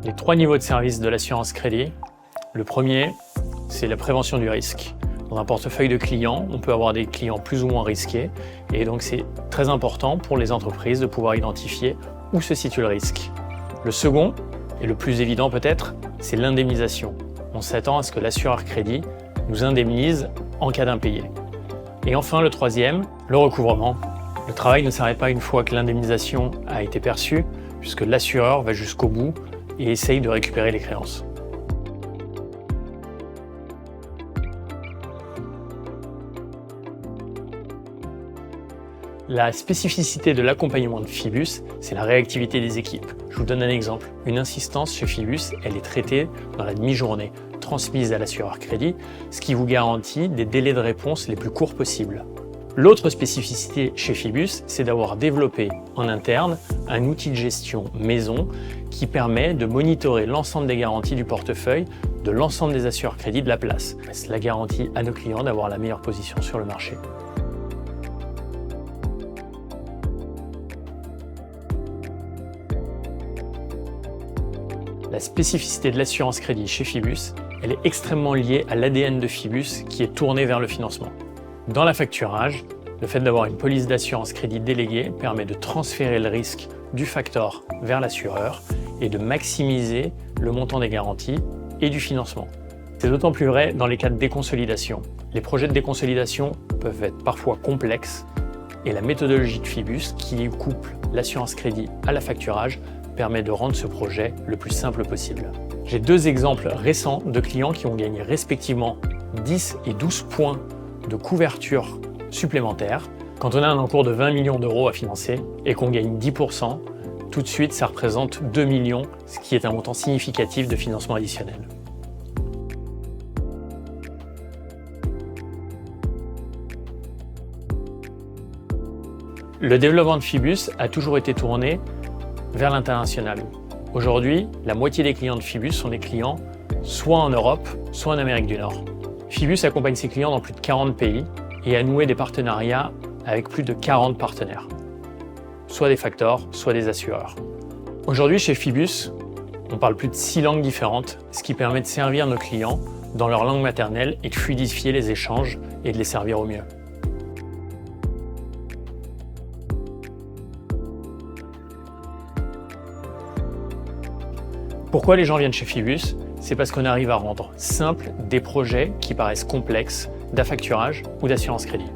Les 3 niveaux de service de l'assurance crédit. Le premier, c'est la prévention du risque. Dans un portefeuille de clients, on peut avoir des clients plus ou moins risqués et donc c'est très important pour les entreprises de pouvoir identifier où se situe le risque. Le second, et le plus évident peut-être, c'est l'indemnisation. On s'attend à ce que l'assureur crédit nous indemnise en cas d'impayé. Et enfin le troisième, le recouvrement. Le travail ne s'arrête pas une fois que l'indemnisation a été perçue, puisque l'assureur va jusqu'au bout et essaye de récupérer les créances. La spécificité de l'accompagnement de Fibus, c'est la réactivité des équipes. Je vous donne un exemple. Une insistance chez Fibus, elle est traitée dans la demi-journée, transmise à l'assureur crédit, ce qui vous garantit des délais de réponse les plus courts possibles. L'autre spécificité chez Fibus, c'est d'avoir développé en interne un outil de gestion maison qui permet de monitorer l'ensemble des garanties du portefeuille de l'ensemble des assureurs crédit de la place. Cela garantit à nos clients d'avoir la meilleure position sur le marché. La spécificité de l'assurance crédit chez Fibus, elle est extrêmement liée à l'ADN de Fibus qui est tourné vers le financement. Dans l'affacturage, le fait d'avoir une police d'assurance crédit déléguée permet de transférer le risque du factor vers l'assureur et de maximiser le montant des garanties et du financement. C'est d'autant plus vrai dans les cas de déconsolidation. Les projets de déconsolidation peuvent être parfois complexes et la méthodologie de Fibus qui couple l'assurance crédit à l'affacturage permet de rendre ce projet le plus simple possible. J'ai 2 exemples récents de clients qui ont gagné respectivement 10 et 12 points de couverture supplémentaire. Quand on a un encours de 20 millions d'euros à financer et qu'on gagne 10%, tout de suite ça représente 2 millions, ce qui est un montant significatif de financement additionnel. Le développement de Fibus a toujours été tourné vers l'international. Aujourd'hui, la moitié des clients de Fibus sont des clients soit en Europe, soit en Amérique du Nord. Fibus accompagne ses clients dans plus de 40 pays et a noué des partenariats avec plus de 40 partenaires, soit des factors, soit des assureurs. Aujourd'hui, chez Fibus, on parle plus de 6 langues différentes, ce qui permet de servir nos clients dans leur langue maternelle et de fluidifier les échanges et de les servir au mieux. Pourquoi les gens viennent chez Fibus? C'est parce qu'on arrive à rendre simples des projets qui paraissent complexes d'affacturage ou d'assurance crédit.